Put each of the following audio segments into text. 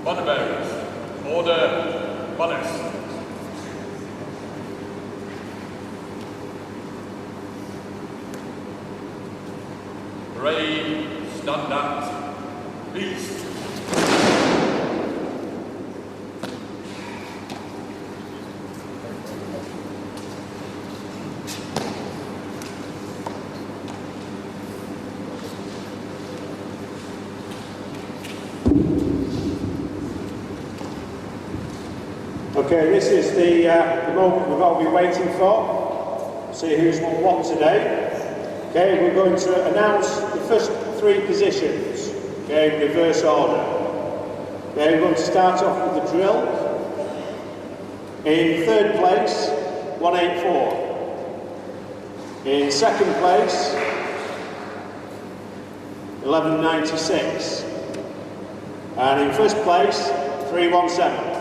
Banner bearers, order, banners. Parade, stand at east. Okay, this is the moment we've all been waiting for. See who's won what today. Okay, we're going to announce the first three positions. Okay, in reverse order. Okay, we're going to start off with the drill. In third place, 184. In second place, 1196. And in first place, 317.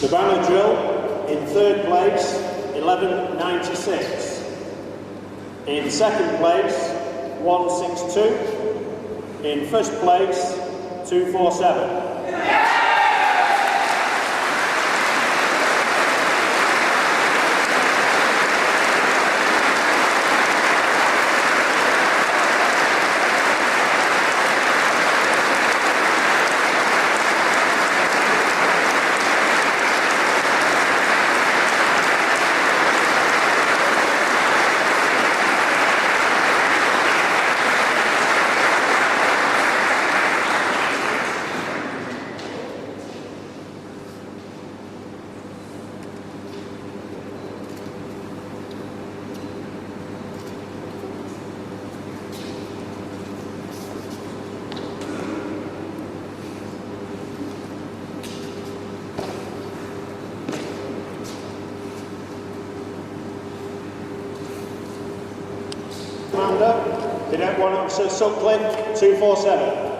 The banner drill, in third place, 1196. In second place, 162. In first place, 247. Cadet 1 Officer Sutcliffe, 247.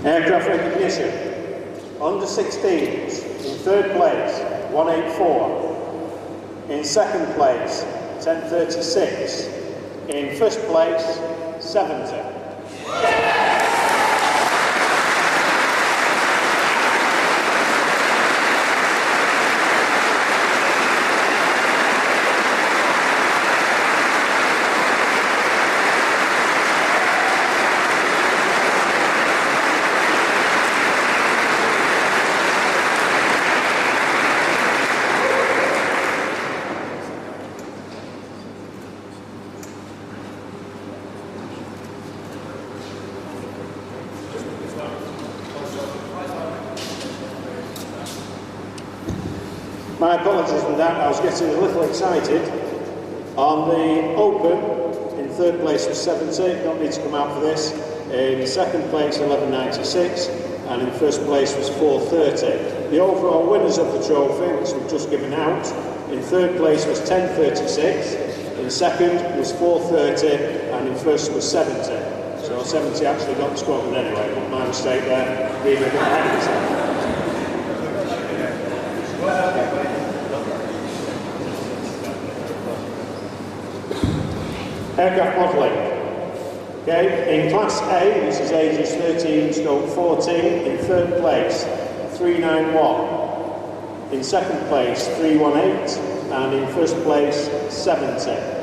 Aircraft recognition. Under 16s, in third place, 184. In second place, 1036. In first place, 70. My apologies for that, I was getting a little excited. On the open, in third place was 70, don't need to come out for this. In second place, 1196, and in first place was 430. The overall winners of the trophy, which we've just given out, in third place was 1036, in in second was 430, and in first was 70. So 70 actually got the squadron anyway, but my mistake there, being a bit ahead of himself. Aircraft modelling. Okay, in Class A, this is ages 13 to 14, in third place, 391. In second place, 318, and in first place, 70.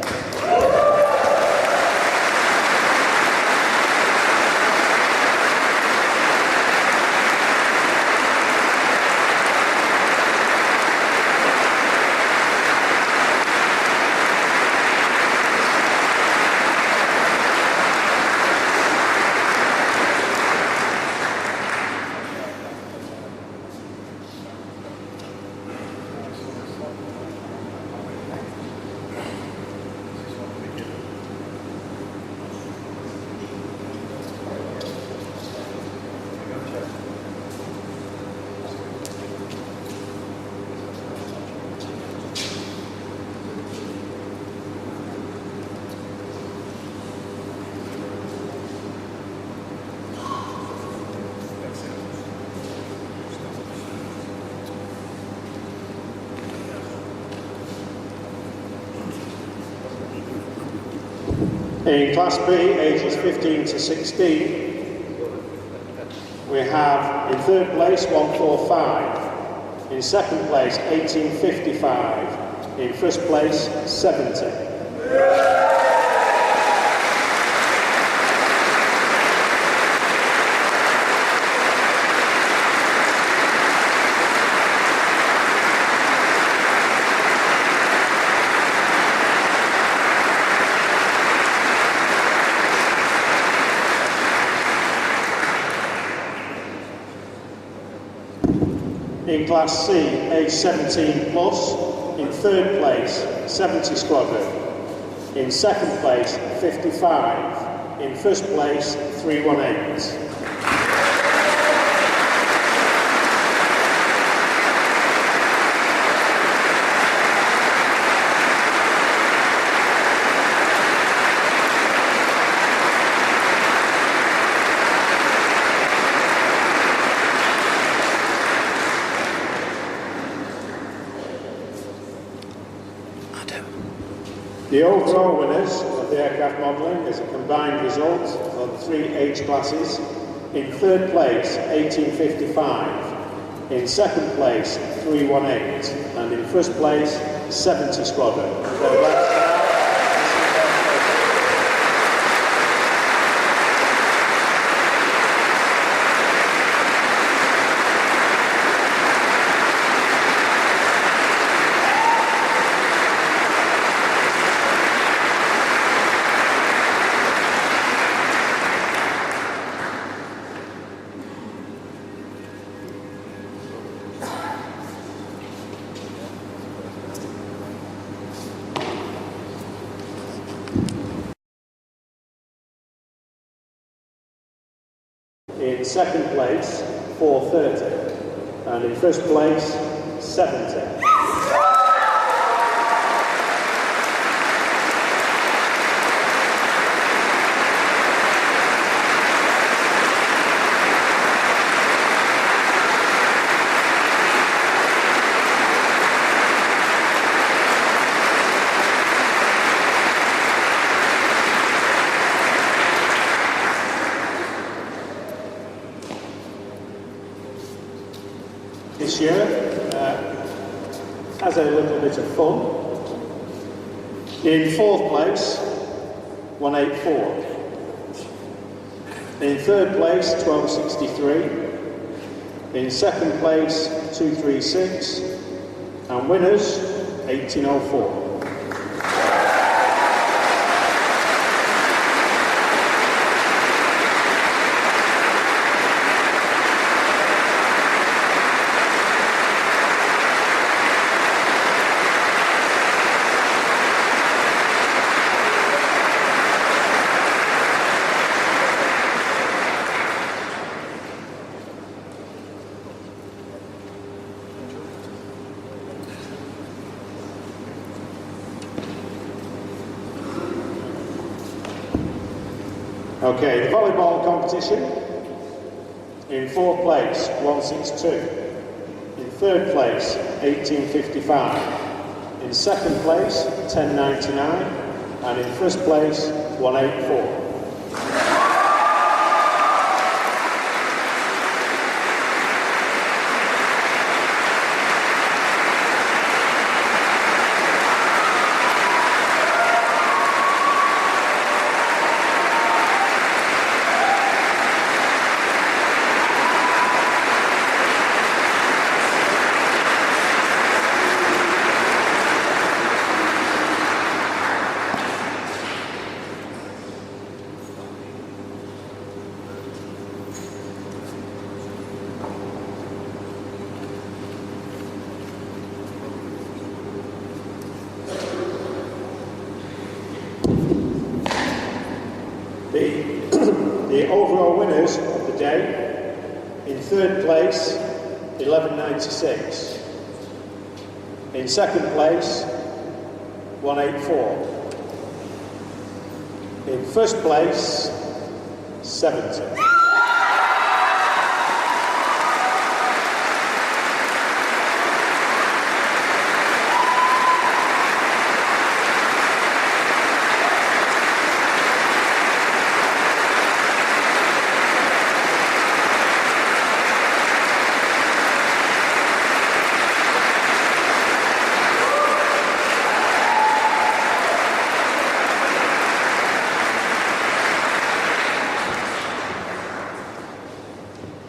In Class B, ages 15 to 16, we have in third place 145, in second place 1855, in first place 70. In Class C, age 17 plus, in third place, 70 squadron. In second place, 55. In first place, 318. The overall winners of the aircraft modelling is a combined result of the three age classes. In third place, 1855. In second place, 318. And in first place, 70 squadron. In second place, 430, and in first place, 70. This year, as a little bit of fun, in fourth place, 184. In third place, 1263. In second place, 236. And winners, 1804. Okay, the volleyball competition. In 4th place, 162. In 3rd place, 1855. In 2nd place, 1099. And in 1st place, 184. The overall winners of the day, in 3rd place, 1196. In 2nd place, 184. In 1st place, 70.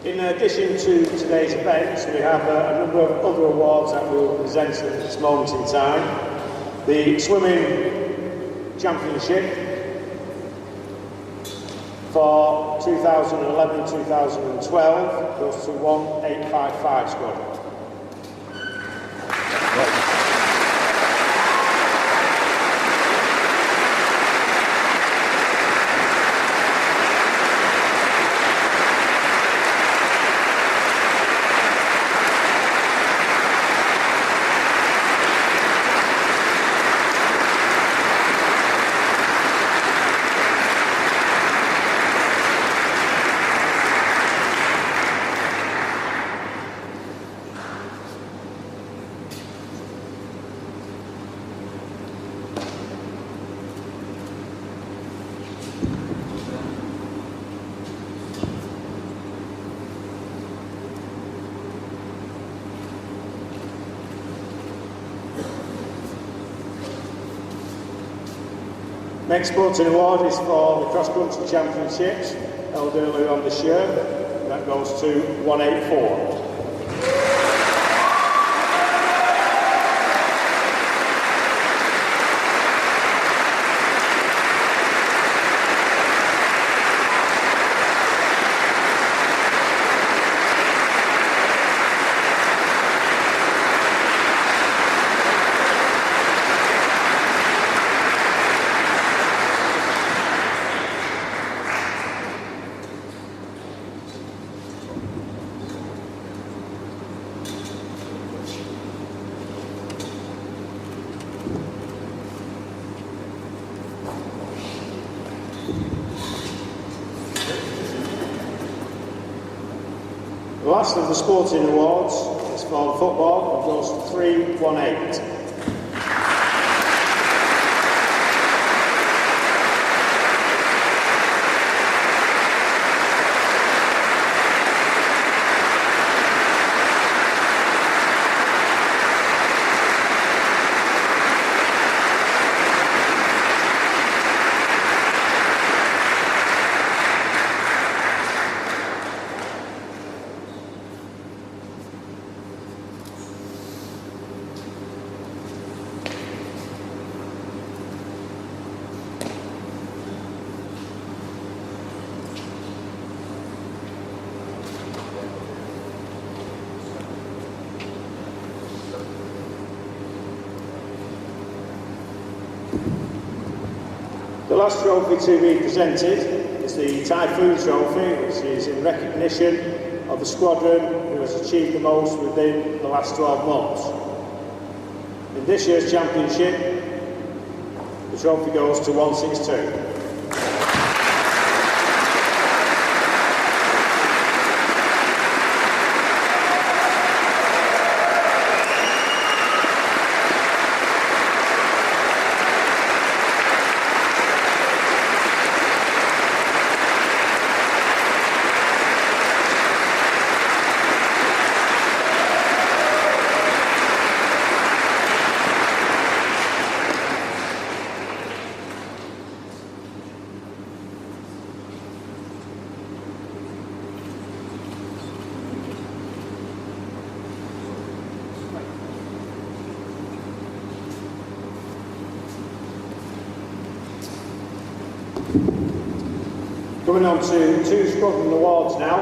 In addition to today's events, we have a number of other awards that we will present at this moment in time. The Swimming Championship for 2011-2012 goes to 1855 squadron. Next sporting award is for the Cross Country Championships held earlier on this year. That goes to 184. The last of the sporting awards is for football and goes to 318. The last trophy to be presented is the Typhoon Trophy, which is in recognition of the squadron who has achieved the most within the last 12 months. In this year's championship, the trophy goes to 162. Coming on to two squadron awards now,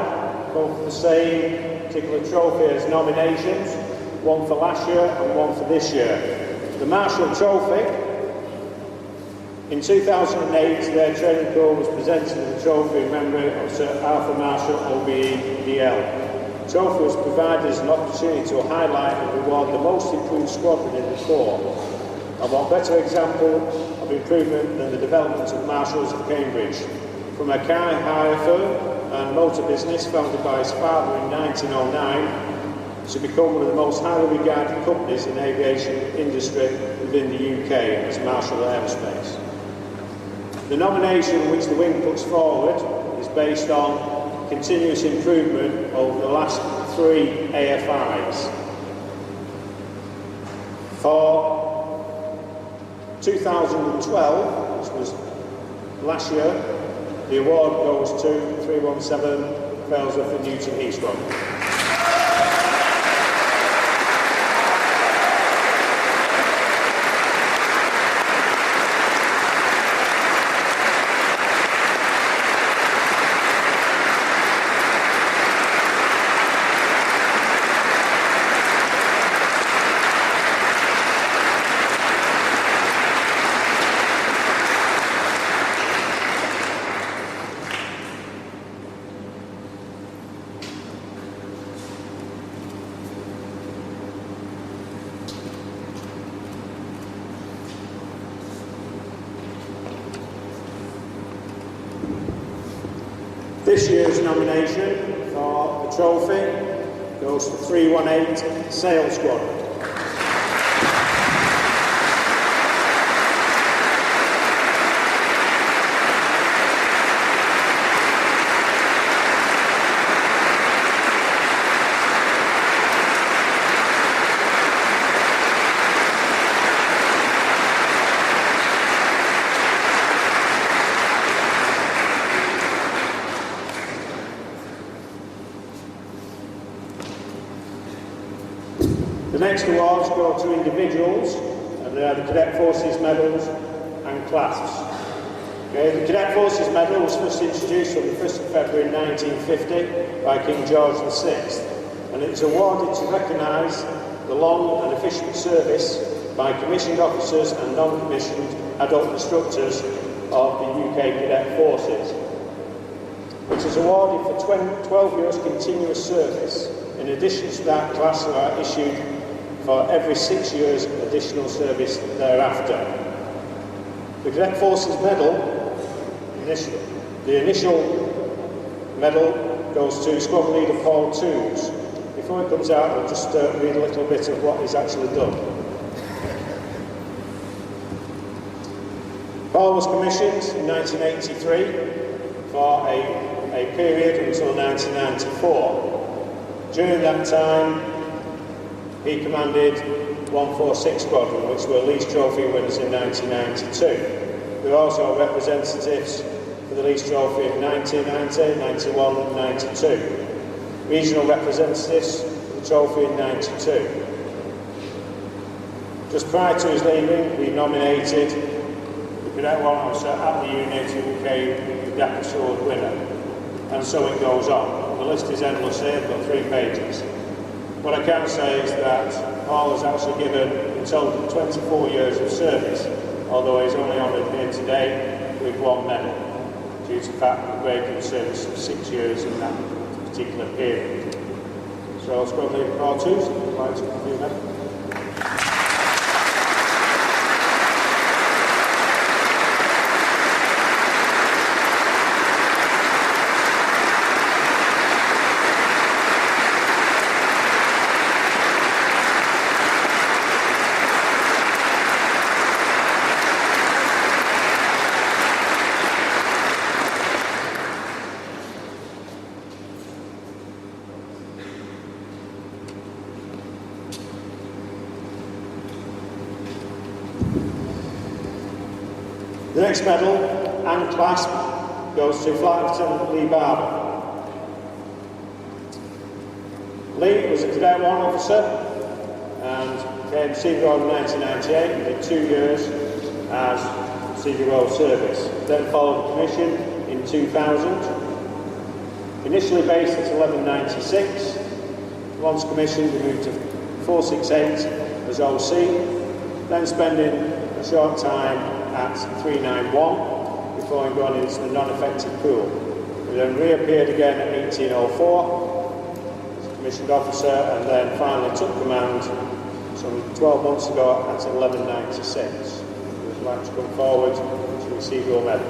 both for the same particular trophy as nominations, one for last year and one for this year. The Marshall Trophy, in 2008 their training corps was presented with a trophy in memory of Sir Arthur Marshall OBE-DL. The trophy was provided as an opportunity to highlight and reward the most improved squadron in the corps. And what better example of improvement than the development of Marshalls at Cambridge. From a car hire firm and motor business founded by his father in 1909 to become one of the most highly regarded companies in the aviation industry within the UK as Marshall Aerospace. The nomination which the wing puts forward is based on continuous improvement over the last 3 AFIs. For 2012, which was last year, the award goes to 317 Failsworth and Newton Heath Squadron. This year's nomination for the trophy goes to 318 Sail Squadron. The next awards go to individuals, and they are the Cadet Forces medals and clasps. Okay, the Cadet Forces medal was first introduced on the 1st of February 1950 by King George VI, and it is awarded to recognise the long and efficient service by commissioned officers and non-commissioned adult instructors of the UK Cadet Forces. It is awarded for 12 years continuous service. In addition to that, clasps are issued for every 6 years additional service thereafter. The Cadet Forces medal, the initial medal goes to Squadron Leader Paul Toombs. Before it comes out, I'll just read a little bit of what he's actually done. Paul was commissioned in 1983 for a period until 1994. During that time, he commanded 146 Squadron, which were Leeds Trophy winners in 1992. There are also representatives for the Leeds Trophy in 1990, 91 and 92. Regional representatives for the trophy in 92. Just prior to his leaving, we nominated the Cadet 1 officer at the unit who became the Dapper Sword winner. And so it goes on. The list is endless here, I've got 3 pages. What I can say is that Paul has actually given a total of 24 years of service, although he's only honoured here today with 1 medal, due to the fact of breaking service of 6 years in that particular period. So Squadron Leader Paul Toombs, I'd like to give you a medal. The next medal and clasp goes to Flight Lieutenant Lee Barber. Lee was a Cadet 1 officer and became Senior Officer in 1998 and did 2 years as CDO service. Then followed the commission in 2000. Initially based at 1196, once commissioned we moved to 468 as OC, then spending a short time at 391 before going into the non-effective pool. We then reappeared again at 1804 as a commissioned officer, and then finally took command some 12 months ago at 1196. We'd like to come forward to receive your medal.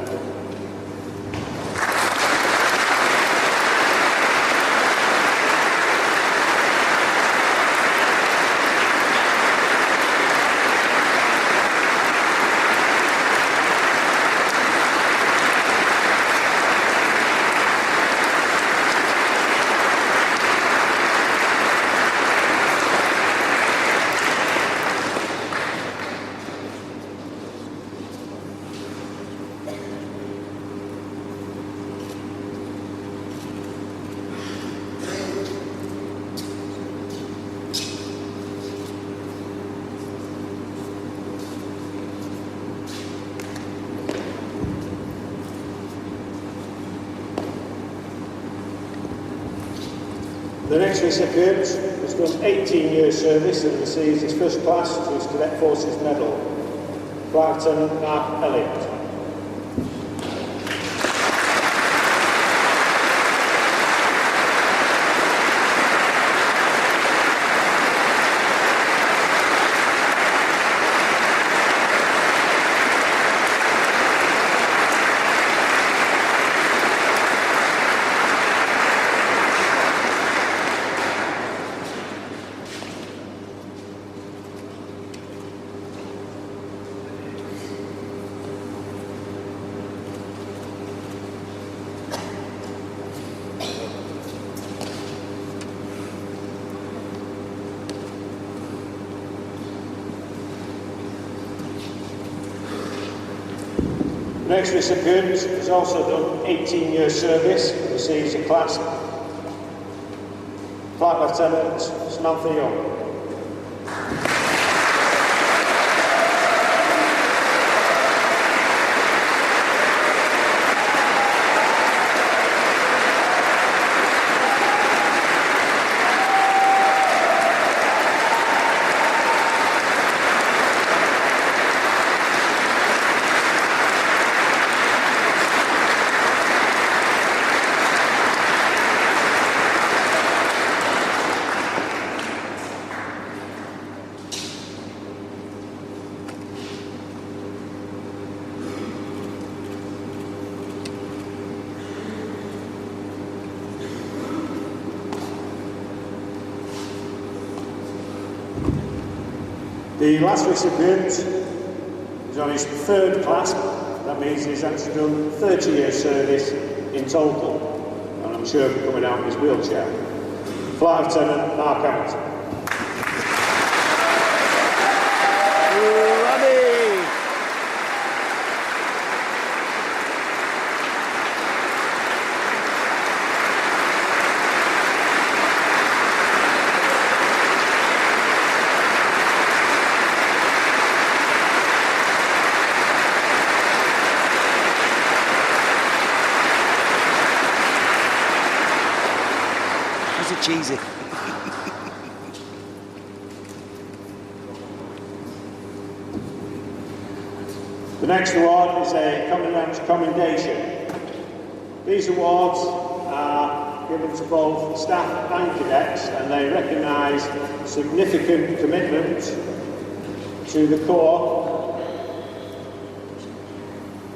The next recipient has done 18 years service and receives his first class to his Cadet Forces Medal. Flight Lieutenant Mark Elliott. The next recipient has also done 18 years service and receives a class. Flight Lieutenant Samantha Young. The last recipient is on his third class. That means he's actually done 30 years service in total, and I'm sure he'll be coming out in his wheelchair. Flight Lieutenant Mark Hamilton. Is it cheesy? The next award is a Commendation. These awards are given to both staff and cadets, and they recognise significant commitment to the Corps.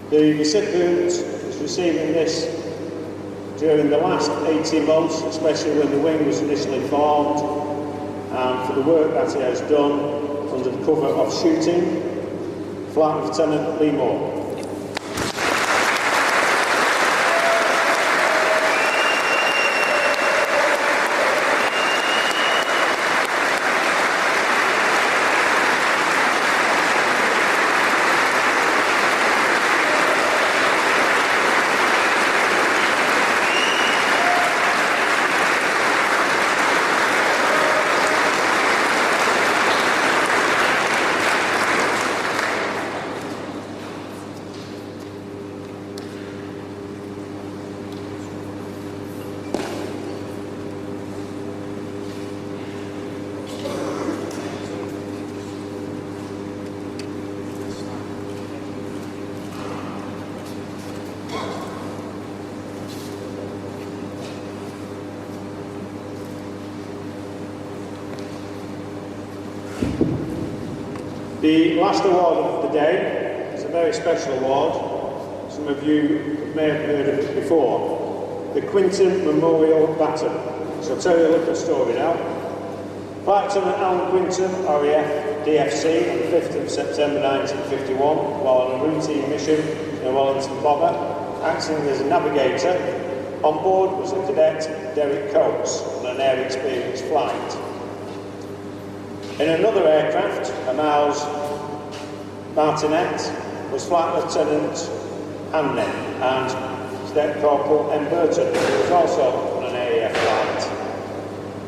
The recipient is receiving this during the last 18 months, especially when the wing was initially formed, and for the work that he has done under the cover of shooting. Flight Lieutenant Lee Moore. The last award of the day is a very special award. Some of you may have heard of it before. The Quinton Memorial Baton. So I'll tell you a little story now. Flight Lieutenant Alan Quinton, RAF DFC, on the 5th of September 1951, while on a routine mission in Wellington Bobber, acting as a navigator. On board was the cadet Derek Coates on an air experience flight. In another aircraft, a Miles Martinet, was Flight Lieutenant Hanley and Cadet Corporal M. Burton, who was also on an AAF flight.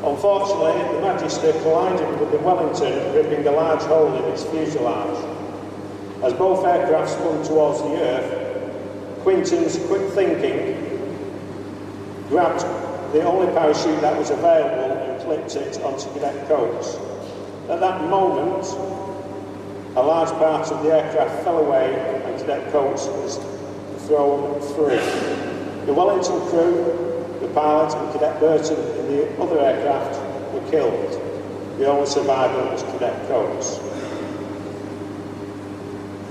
Unfortunately, the Magister collided with the Wellington, ripping a large hole in its fuselage. As both aircraft spun towards the earth, Quinton's quick thinking grabbed the only parachute that was available and clipped it onto Cadet Coates. At that moment, a large part of the aircraft fell away and Cadet Coates was thrown free. The Wellington crew, the pilot and Cadet Burton in the other aircraft were killed. The only survivor was Cadet Coates.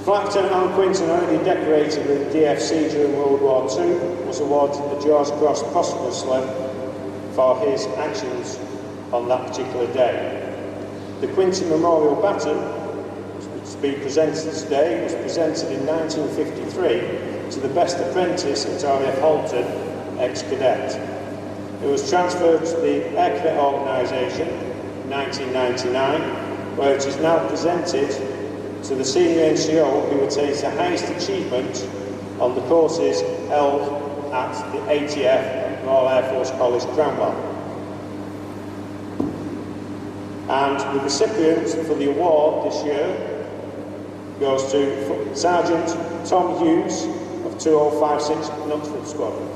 Flight Lieutenant Alan Quinton, already decorated with the DFC during World War II, was awarded the George Cross posthumously for his actions on that particular day. The Quinton Memorial Baton, which is to be presented today, was presented in 1953 to the best apprentice at RAF Halton, ex-cadet. It was transferred to the Air Cadet Organisation in 1999, where it is now presented to the senior NCO who attains the highest achievement on the courses held at the ATF, Royal Air Force College, Cranwell. And the recipient for the award this year goes to Sergeant Tom Hughes of 2056 Knutsford Squadron.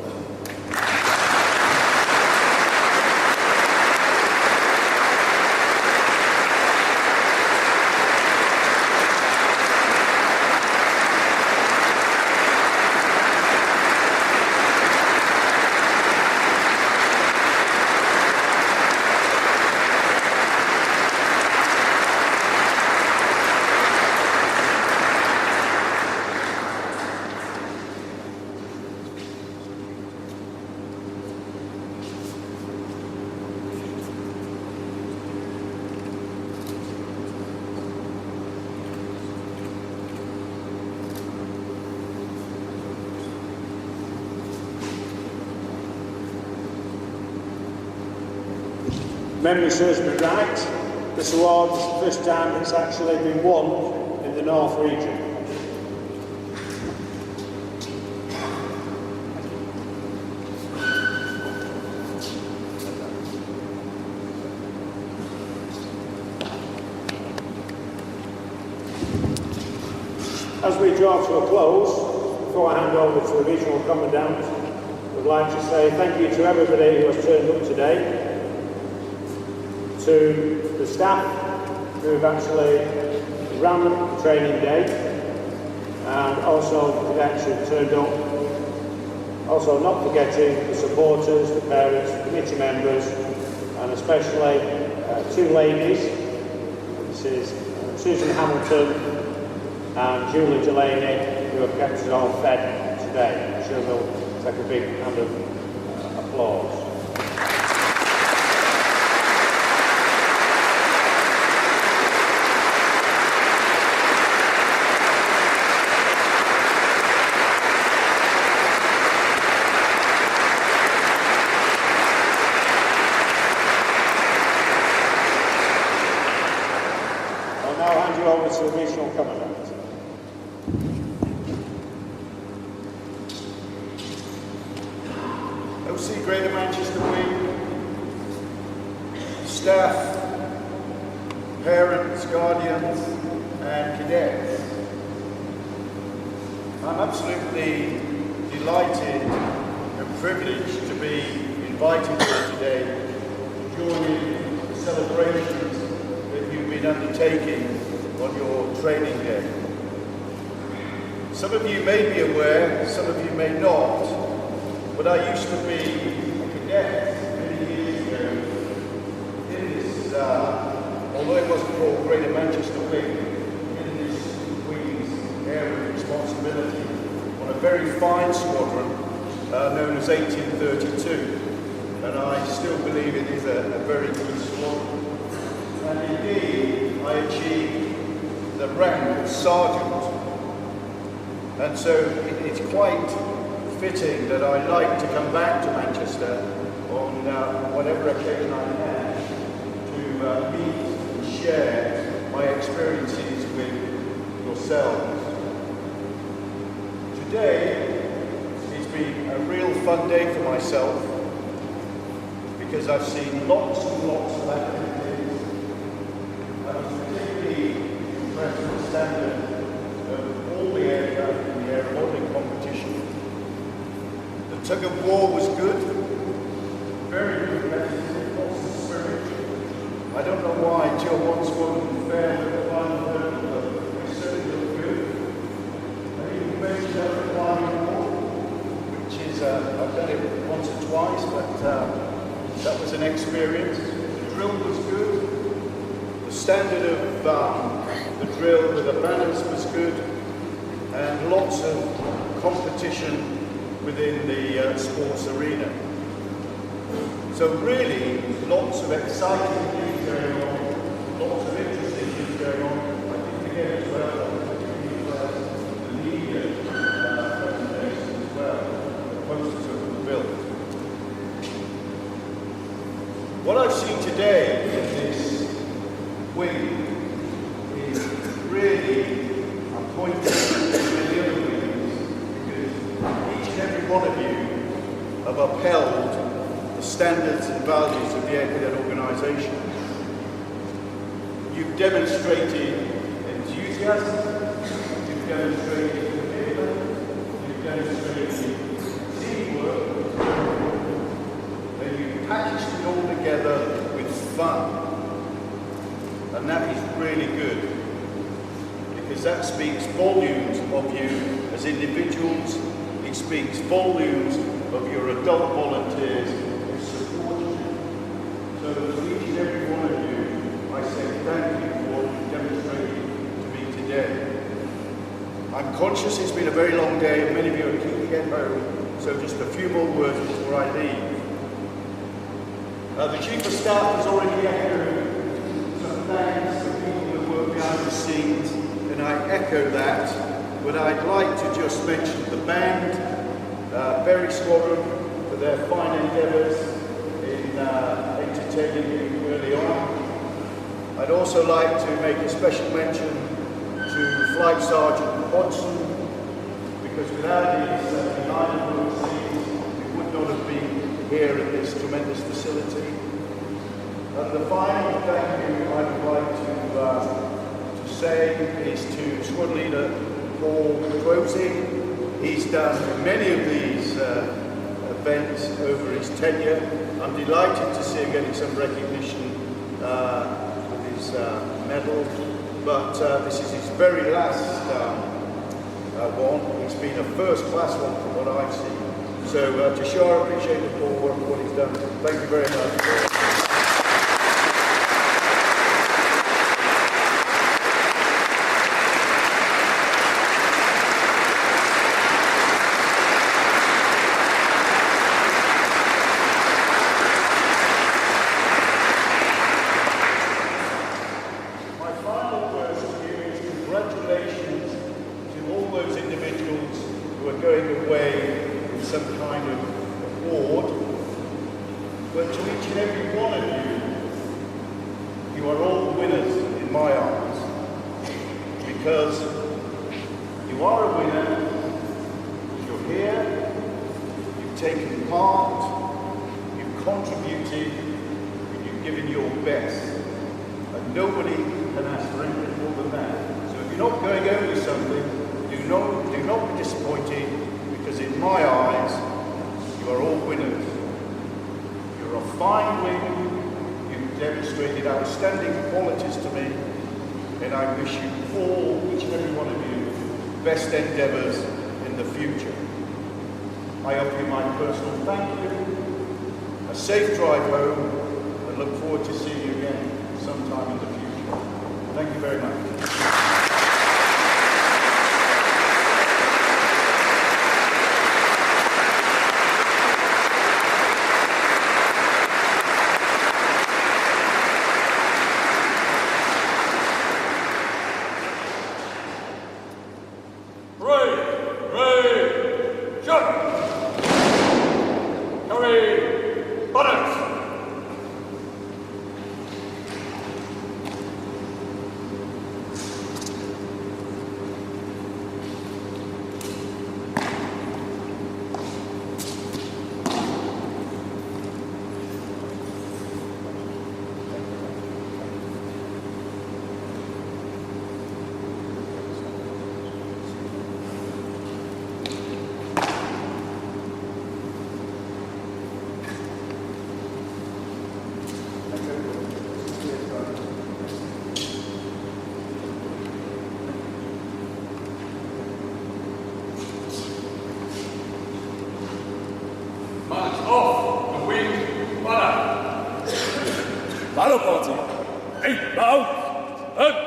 Memory serves me right, this award is the first time it's actually been won in the North region. As we draw to a close, before I hand over to the Regional Commandant, I would like to say thank you to everybody who has turned up today, to the staff who have actually run the training day, and also the cadets who turned up. Also not forgetting the supporters, the parents, the committee members, and especially two ladies. This is Susan Hamilton and Julie Delaney, who have kept us all fed today. I'm sure they'll take a big hand of applause. Over to the Regional Commandant. OC Greater Manchester Wing, staff, parents, guardians and cadets. I'm absolutely delighted and privileged to be invited here today to join in the celebrations that you've been undertaking on your training day. Some of you may be aware, some of you may not, but I used to be a cadet many years ago in this, although it wasn't called Greater Manchester Wing, in very fine squadron known as 1832, and I still believe it is a very good squadron. And indeed, I achieved the rank of sergeant, and so it's quite fitting that I like to come back to Manchester on whatever occasion I can to meet and share my experiences with yourselves. Today, it's been a real fun day for myself because I've seen lots and lots of activities. I was particularly impressed with the standard of all the aircraft in the air modelling competition. The tug of war was good, very competitive, lots of spirit. I don't know why Tier 1 squadron failed at the final hurdle, but they certainly looked good. I even mentioned that flying war, which is, I've done it once or twice, but that was an experience. The drill was good. The standard of the drill with the banners was good, and lots of competition within the sports arena. So really, lots of exciting things going on, lots of interesting things going on. I think again as well, the media presentation as well, the posters that were built. What I've seen today in this wing is really a point to the other wings, because each and every one of you have upheld the standards and values of the Air Cadet organisation. You've demonstrated enthusiasm, you've demonstrated commitment, you've demonstrated teamwork, and you've packaged it all together with fun. And that is really good, because that speaks volumes of you as individuals. It speaks volumes of your adult volunteers who support you. So to each and every one of you, I say thank you for what you've demonstrated to me today. I'm conscious it's been a very long day and many of you are keen to get home, so just a few more words before I leave. The Chief of Staff has already echoed some thanks to people who work behind the scenes, and I echo that, but I'd like to just mention the band, Berry Squadron, for their fine endeavours in entertaining you early on. I'd also like to make a special mention to Flight Sergeant Hodgson, because without his behind-the-wheel scenes, we would not have been here in this tremendous facility. And the final thank you I would like to say is to Squad Leader Paul Crosey. He's done many of these events over his tenure. I'm delighted to see him getting some recognition with his medal, but this is his very last one. It's been a first-class one from what I've seen. So to show our appreciation for what he's done, thank you very much. Best endeavours in the future. I offer you my personal thank you, a safe drive home, and look forward to seeing you again sometime in the future. Thank you very much. gun. Carry buttons. March off the winged banner. Battle party. Hey, bow. Battle.